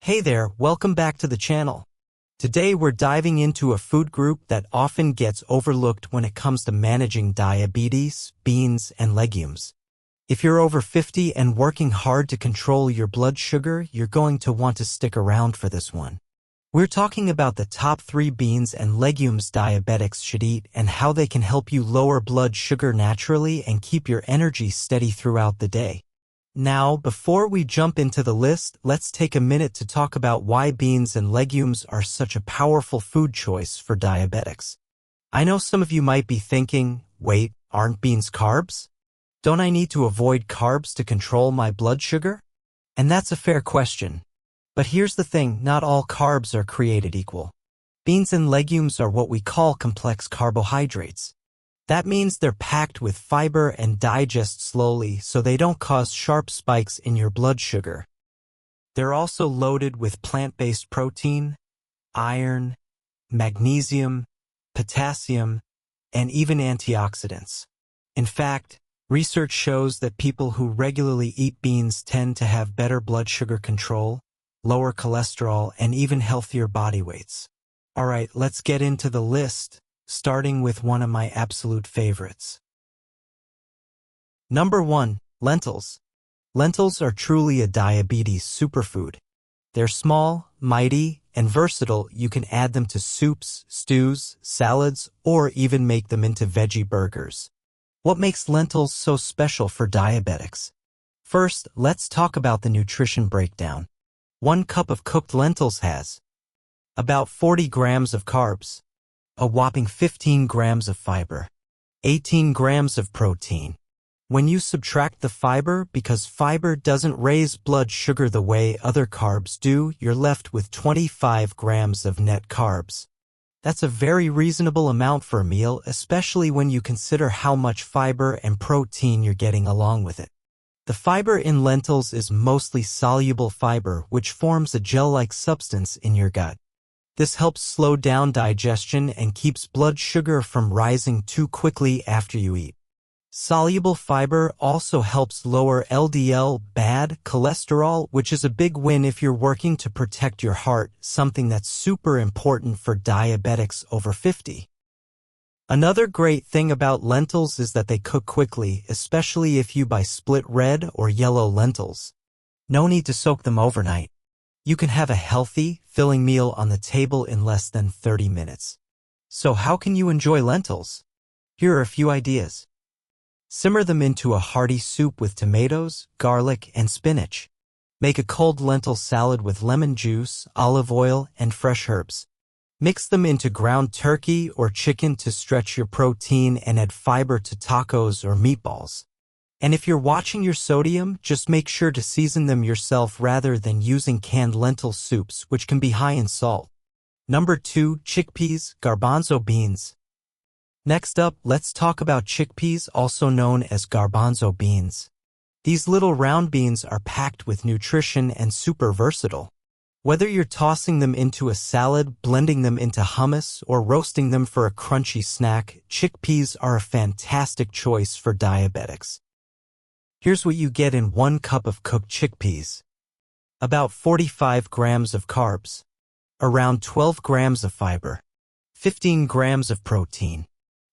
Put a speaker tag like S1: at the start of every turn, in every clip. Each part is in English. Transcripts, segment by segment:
S1: Hey there, welcome back to the channel. Today we're diving into a food group that often gets overlooked when it comes to managing diabetes, beans, and legumes. If you're over 50 and working hard to control your blood sugar, you're going to want to stick around for this one. We're talking about the top 3 beans and legumes diabetics should eat and how they can help you lower blood sugar naturally and keep your energy steady throughout the day. Now, before we jump into the list, let's take a minute to talk about why beans and legumes are such a powerful food choice for diabetics. I know some of you might be thinking, wait, aren't beans carbs? Don't I need to avoid carbs to control my blood sugar? And that's a fair question. But here's the thing, not all carbs are created equal. Beans and legumes are what we call complex carbohydrates. That means they're packed with fiber and digest slowly so they don't cause sharp spikes in your blood sugar. They're also loaded with plant-based protein, iron, magnesium, potassium, and even antioxidants. In fact, research shows that people who regularly eat beans tend to have better blood sugar control, lower cholesterol, and even healthier body weights. Alright, let's get into the list, starting with one of my absolute favorites. Number 1. Lentils. Lentils are truly a diabetes superfood. They're small, mighty, and versatile. You can add them to soups, stews, salads, or even make them into veggie burgers. What makes lentils so special for diabetics? First, let's talk about the nutrition breakdown. 1 cup of cooked lentils has about 40 grams of carbs, a whopping 15 grams of fiber, 18 grams of protein. When you subtract the fiber, because fiber doesn't raise blood sugar the way other carbs do, you're left with 25 grams of net carbs. That's a very reasonable amount for a meal, especially when you consider how much fiber and protein you're getting along with it. The fiber in lentils is mostly soluble fiber, which forms a gel-like substance in your gut. This helps slow down digestion and keeps blood sugar from rising too quickly after you eat. Soluble fiber also helps lower LDL, bad cholesterol, which is a big win if you're working to protect your heart, something that's super important for diabetics over 50. Another great thing about lentils is that they cook quickly, especially if you buy split red or yellow lentils. No need to soak them overnight. You can have a healthy, filling meal on the table in less than 30 minutes. So how can you enjoy lentils? Here are a few ideas. Simmer them into a hearty soup with tomatoes, garlic, and spinach. Make a cold lentil salad with lemon juice, olive oil, and fresh herbs. Mix them into ground turkey or chicken to stretch your protein and add fiber to tacos or meatballs. And if you're watching your sodium, just make sure to season them yourself rather than using canned lentil soups, which can be high in salt. Number 2. Chickpeas, garbanzo beans. Next up, let's talk about chickpeas, also known as garbanzo beans. These little round beans are packed with nutrition and super versatile. Whether you're tossing them into a salad, blending them into hummus, or roasting them for a crunchy snack, chickpeas are a fantastic choice for diabetics. Here's what you get in 1 cup of cooked chickpeas. About 45 grams of carbs, around 12 grams of fiber, 15 grams of protein.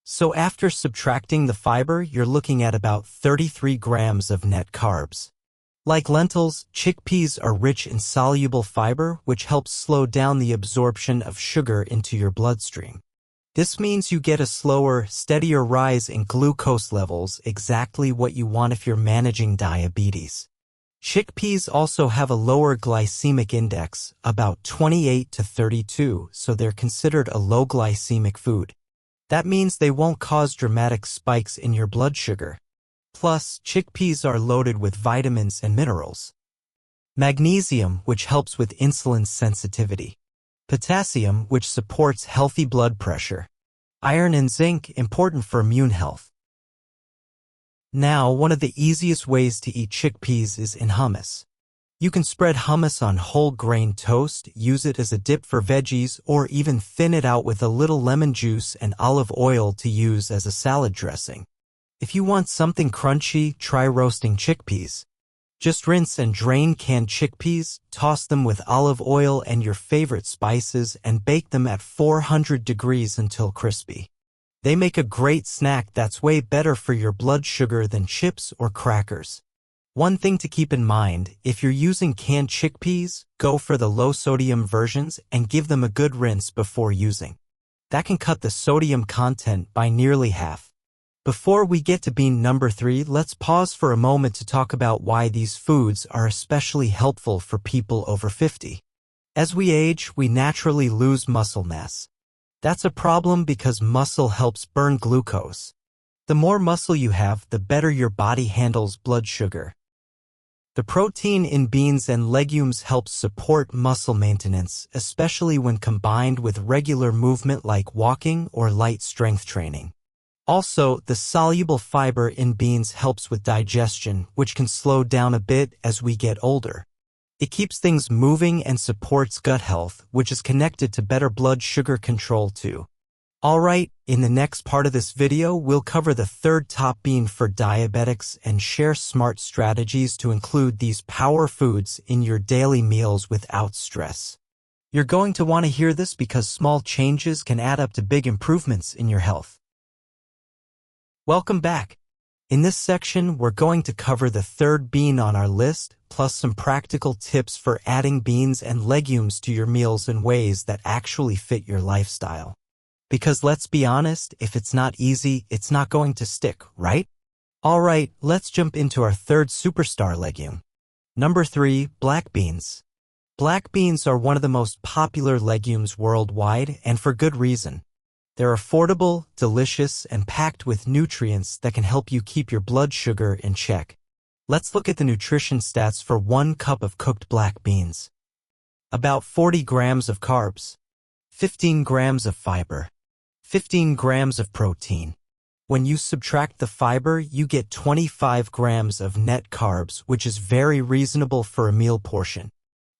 S1: So after subtracting the fiber, you're looking at about 33 grams of net carbs. Like lentils, chickpeas are rich in soluble fiber, which helps slow down the absorption of sugar into your bloodstream. This means you get a slower, steadier rise in glucose levels, exactly what you want if you're managing diabetes. Chickpeas also have a lower glycemic index, about 28 to 32, so they're considered a low glycemic food. That means they won't cause dramatic spikes in your blood sugar. Plus, chickpeas are loaded with vitamins and minerals. Magnesium, which helps with insulin sensitivity. Potassium, which supports healthy blood pressure. Iron and zinc, important for immune health. Now, one of the easiest ways to eat chickpeas is in hummus. You can spread hummus on whole grain toast, use it as a dip for veggies, or even thin it out with a little lemon juice and olive oil to use as a salad dressing. If you want something crunchy, try roasting chickpeas. Just rinse and drain canned chickpeas, toss them with olive oil and your favorite spices and bake them at 400 degrees until crispy. They make a great snack that's way better for your blood sugar than chips or crackers. One thing to keep in mind, if you're using canned chickpeas, go for the low-sodium versions and give them a good rinse before using. That can cut the sodium content by nearly half. Before we get to bean number 3, let's pause for a moment to talk about why these foods are especially helpful for people over 50. As we age, we naturally lose muscle mass. That's a problem because muscle helps burn glucose. The more muscle you have, the better your body handles blood sugar. The protein in beans and legumes helps support muscle maintenance, especially when combined with regular movement like walking or light strength training. Also, the soluble fiber in beans helps with digestion, which can slow down a bit as we get older. It keeps things moving and supports gut health, which is connected to better blood sugar control too. Alright, in the next part of this video, we'll cover the third top bean for diabetics and share smart strategies to include these power foods in your daily meals without stress. You're going to want to hear this because small changes can add up to big improvements in your health. Welcome back. In this section, we're going to cover the third bean on our list, plus some practical tips for adding beans and legumes to your meals in ways that actually fit your lifestyle. Because let's be honest, if it's not easy, it's not going to stick, right? Alright, let's jump into our third superstar legume. Number 3, black beans. Black beans are one of the most popular legumes worldwide, and for good reason. They're affordable, delicious, and packed with nutrients that can help you keep your blood sugar in check. Let's look at the nutrition stats for 1 cup of cooked black beans. About 40 grams of carbs, 15 grams of fiber, 15 grams of protein. When you subtract the fiber, you get 25 grams of net carbs, which is very reasonable for a meal portion.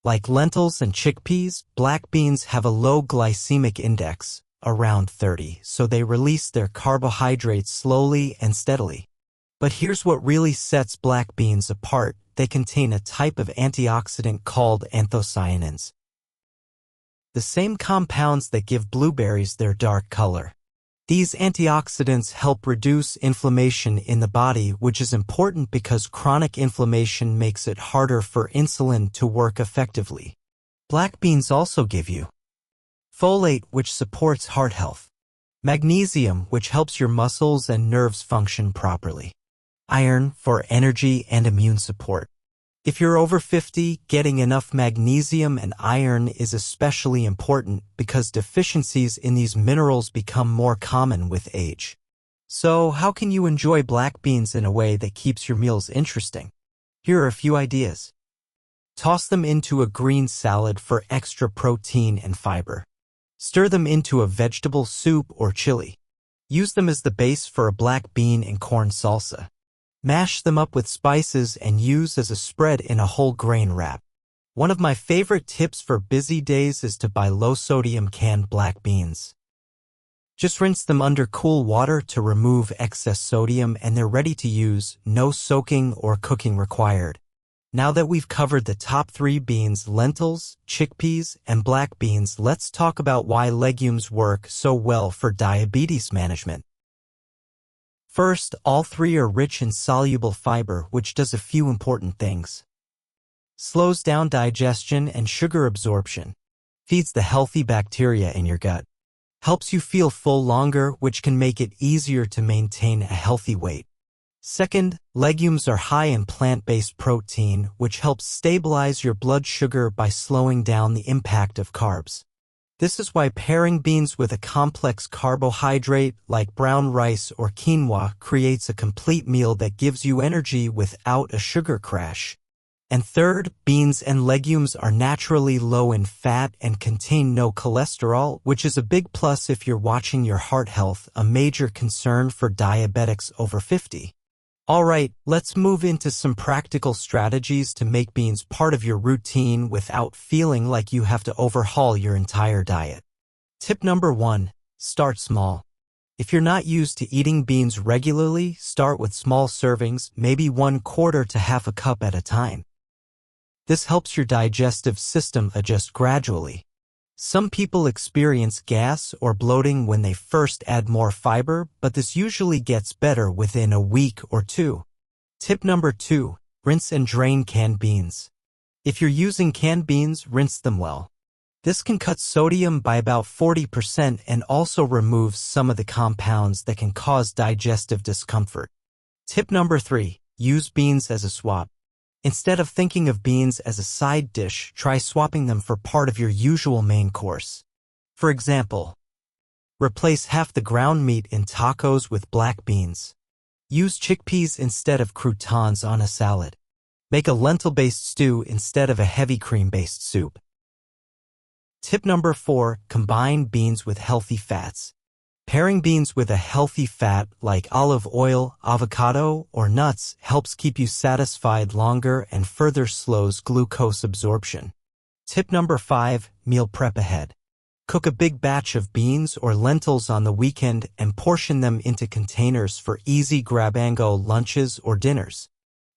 S1: Like lentils and chickpeas, black beans have a low glycemic index, around 30, so they release their carbohydrates slowly and steadily. But here's what really sets black beans apart. They contain a type of antioxidant called anthocyanins, the same compounds that give blueberries their dark color. These antioxidants help reduce inflammation in the body, which is important because chronic inflammation makes it harder for insulin to work effectively. Black beans also give you folate, which supports heart health, magnesium, which helps your muscles and nerves function properly, iron for energy and immune support. If you're over 50, getting enough magnesium and iron is especially important because deficiencies in these minerals become more common with age. So, how can you enjoy black beans in a way that keeps your meals interesting? Here are a few ideas. Toss them into a green salad for extra protein and fiber. Stir them into a vegetable soup or chili. Use them as the base for a black bean and corn salsa. Mash them up with spices and use as a spread in a whole grain wrap. One of my favorite tips for busy days is to buy low-sodium canned black beans. Just rinse them under cool water to remove excess sodium and they're ready to use, no soaking or cooking required. Now that we've covered the top 3 beans, lentils, chickpeas, and black beans, let's talk about why legumes work so well for diabetes management. First, all 3 are rich in soluble fiber, which does a few important things. Slows down digestion and sugar absorption. Feeds the healthy bacteria in your gut. Helps you feel full longer, which can make it easier to maintain a healthy weight. Second, legumes are high in plant-based protein, which helps stabilize your blood sugar by slowing down the impact of carbs. This is why pairing beans with a complex carbohydrate like brown rice or quinoa creates a complete meal that gives you energy without a sugar crash. And third, beans and legumes are naturally low in fat and contain no cholesterol, which is a big plus if you're watching your heart health, a major concern for diabetics over 50. Alright, let's move into some practical strategies to make beans part of your routine without feeling like you have to overhaul your entire diet. Tip number 1. Start small. If you're not used to eating beans regularly, start with small servings, maybe 1/4 to half a cup at a time. This helps your digestive system adjust gradually. Some people experience gas or bloating when they first add more fiber, but this usually gets better within a week or two. Tip number 2, rinse and drain canned beans. If you're using canned beans, rinse them well. This can cut sodium by about 40% and also removes some of the compounds that can cause digestive discomfort. Tip number 3, use beans as a swap. Instead of thinking of beans as a side dish, try swapping them for part of your usual main course. For example, replace half the ground meat in tacos with black beans. Use chickpeas instead of croutons on a salad. Make a lentil-based stew instead of a heavy cream-based soup. Tip number 4, combine beans with healthy fats. Pairing beans with a healthy fat like olive oil, avocado, or nuts helps keep you satisfied longer and further slows glucose absorption. Tip number 5, meal prep ahead. Cook a big batch of beans or lentils on the weekend and portion them into containers for easy grab-and-go lunches or dinners.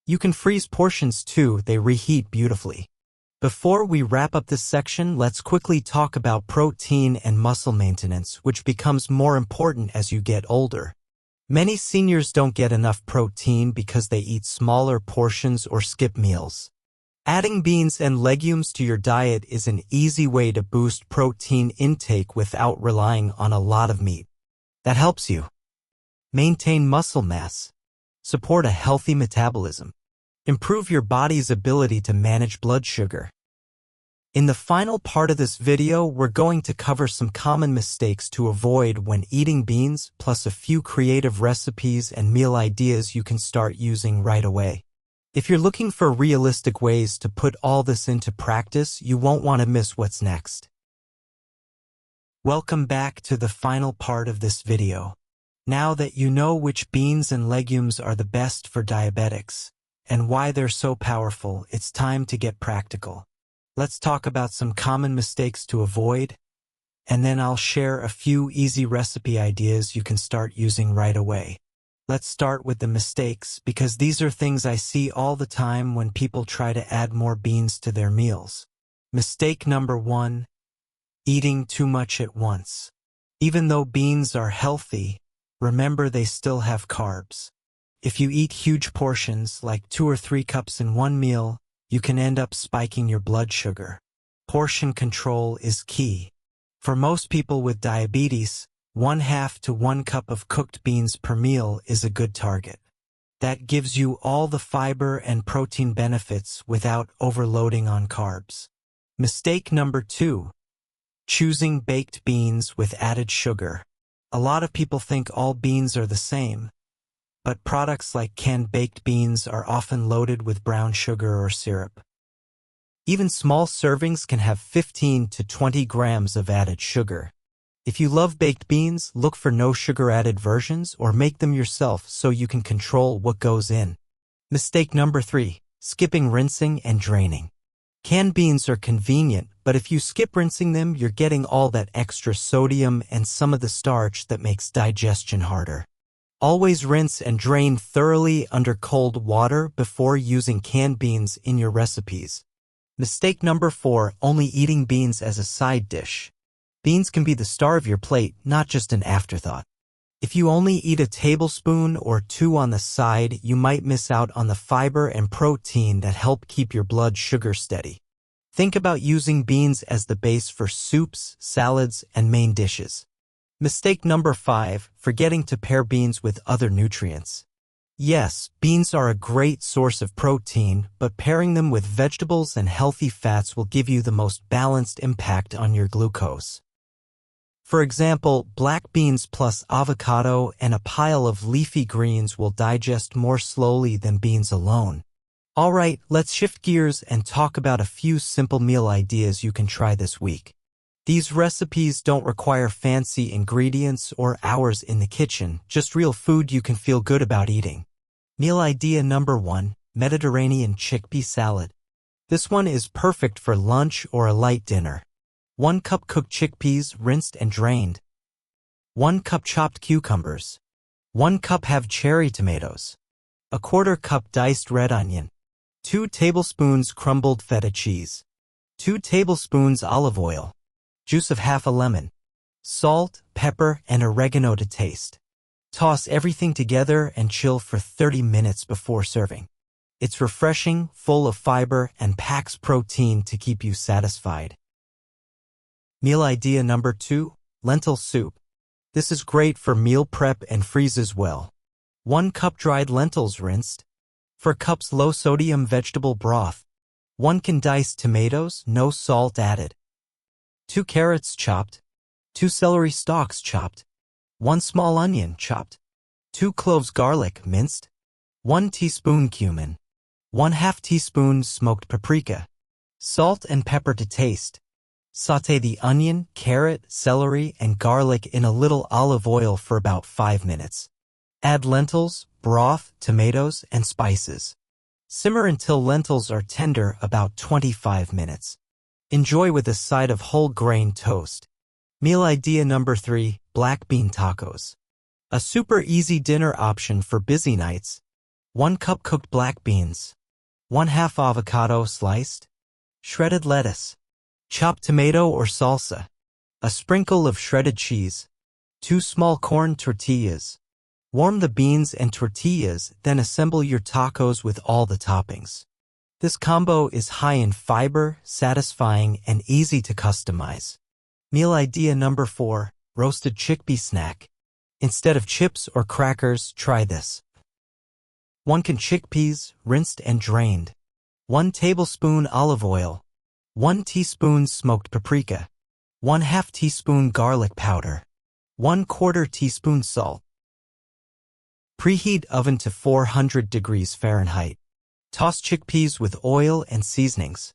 S1: You can freeze portions too, they reheat beautifully. Before we wrap up this section, let's quickly talk about protein and muscle maintenance, which becomes more important as you get older. Many seniors don't get enough protein because they eat smaller portions or skip meals. Adding beans and legumes to your diet is an easy way to boost protein intake without relying on a lot of meat. That helps you maintain muscle mass, support a healthy metabolism, improve your body's ability to manage blood sugar. In the final part of this video, we're going to cover some common mistakes to avoid when eating beans, plus a few creative recipes and meal ideas you can start using right away. If you're looking for realistic ways to put all this into practice, you won't want to miss what's next. Welcome back to the final part of this video. Now that you know which beans and legumes are the best for diabetics, and why they're so powerful, it's time to get practical. Let's talk about some common mistakes to avoid, and then I'll share a few easy recipe ideas you can start using right away. Let's start with the mistakes, because these are things I see all the time when people try to add more beans to their meals. Mistake number 1, eating too much at once. Even though beans are healthy, remember they still have carbs. If you eat huge portions, like 2 or 3 cups in one meal, you can end up spiking your blood sugar. Portion control is key. For most people with diabetes, 1/2 to 1 cup of cooked beans per meal is a good target. That gives you all the fiber and protein benefits without overloading on carbs. Mistake number 2, choosing baked beans with added sugar. A lot of people think all beans are the same, but products like canned baked beans are often loaded with brown sugar or syrup. Even small servings can have 15 to 20 grams of added sugar. If you love baked beans, look for no sugar added versions or make them yourself so you can control what goes in. Mistake number 3, skipping rinsing and draining. Canned beans are convenient, but if you skip rinsing them, you're getting all that extra sodium and some of the starch that makes digestion harder. Always rinse and drain thoroughly under cold water before using canned beans in your recipes. Mistake number 4, only eating beans as a side dish. Beans can be the star of your plate, not just an afterthought. If you only eat a tablespoon or 2 on the side, you might miss out on the fiber and protein that help keep your blood sugar steady. Think about using beans as the base for soups, salads, and main dishes. Mistake number 5, forgetting to pair beans with other nutrients. Yes, beans are a great source of protein, but pairing them with vegetables and healthy fats will give you the most balanced impact on your glucose. For example, black beans plus avocado and a pile of leafy greens will digest more slowly than beans alone. Alright, let's shift gears and talk about a few simple meal ideas you can try this week. These recipes don't require fancy ingredients or hours in the kitchen, just real food you can feel good about eating. Meal idea number 1, Mediterranean chickpea salad. This one is perfect for lunch or a light dinner. 1 cup cooked chickpeas, rinsed and drained. 1 cup chopped cucumbers. 1 cup have cherry tomatoes. 1/4 cup diced red onion. 2 tablespoons crumbled feta cheese. 2 tablespoons olive oil. Juice of half a lemon. Salt, pepper, and oregano to taste. Toss everything together and chill for 30 minutes before serving. It's refreshing, full of fiber, and packs protein to keep you satisfied. Meal idea number 2, lentil soup. This is great for meal prep and freezes well. 1 cup dried lentils rinsed. 4 cups low-sodium vegetable broth. 1 can diced tomatoes, no salt added. 2 carrots chopped. 2 celery stalks chopped. 1 small onion chopped. 2 cloves garlic minced. 1 teaspoon cumin. 1/2 teaspoon smoked paprika. Salt and pepper to taste. Sauté the onion, carrot, celery, and garlic in a little olive oil for about 5 minutes. Add lentils, broth, tomatoes, and spices. Simmer until lentils are tender, about 25 minutes. Enjoy with a side of whole grain toast. Meal idea number 3, black bean tacos. A super easy dinner option for busy nights. 1 cup cooked black beans. 1/2 avocado sliced. Shredded lettuce. Chopped tomato or salsa. A sprinkle of shredded cheese. 2 small corn tortillas. Warm the beans and tortillas, then assemble your tacos with all the toppings. This combo is high in fiber, satisfying, and easy to customize. Meal idea number 4, roasted chickpea snack. Instead of chips or crackers, try this. 1 can chickpeas, rinsed and drained. 1 tablespoon olive oil. 1 teaspoon smoked paprika. 1/2 teaspoon garlic powder. 1/4 teaspoon salt. Preheat oven to 400 degrees Fahrenheit. Toss chickpeas with oil and seasonings.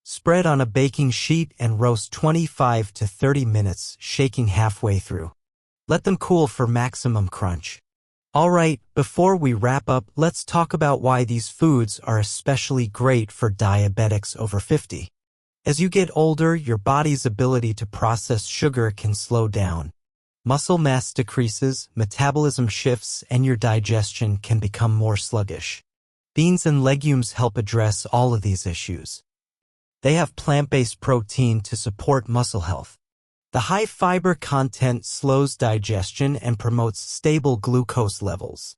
S1: Spread on a baking sheet and roast 25 to 30 minutes, shaking halfway through. Let them cool for maximum crunch. Alright, before we wrap up, let's talk about why these foods are especially great for diabetics over 50. As you get older, your body's ability to process sugar can slow down. Muscle mass decreases, metabolism shifts, and your digestion can become more sluggish. Beans and legumes help address all of these issues. They have plant-based protein to support muscle health. The high fiber content slows digestion and promotes stable glucose levels.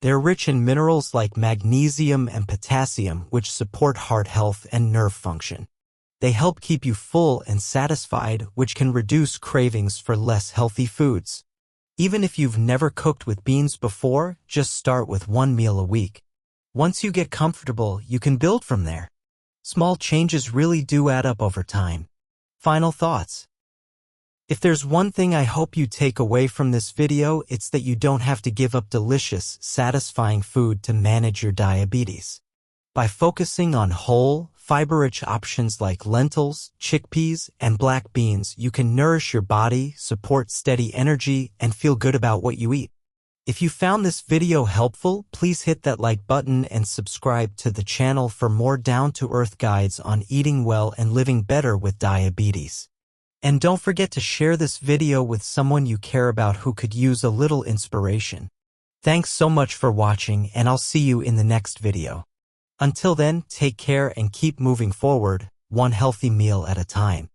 S1: They're rich in minerals like magnesium and potassium, which support heart health and nerve function. They help keep you full and satisfied, which can reduce cravings for less healthy foods. Even if you've never cooked with beans before, just start with 1 meal a week. Once you get comfortable, you can build from there. Small changes really do add up over time. Final thoughts. If there's one thing I hope you take away from this video, it's that you don't have to give up delicious, satisfying food to manage your diabetes. By focusing on whole, fiber-rich options like lentils, chickpeas, and black beans, you can nourish your body, support steady energy, and feel good about what you eat. If you found this video helpful, please hit that like button and subscribe to the channel for more down-to-earth guides on eating well and living better with diabetes. And don't forget to share this video with someone you care about who could use a little inspiration. Thanks so much for watching, and I'll see you in the next video. Until then, take care and keep moving forward, one healthy meal at a time.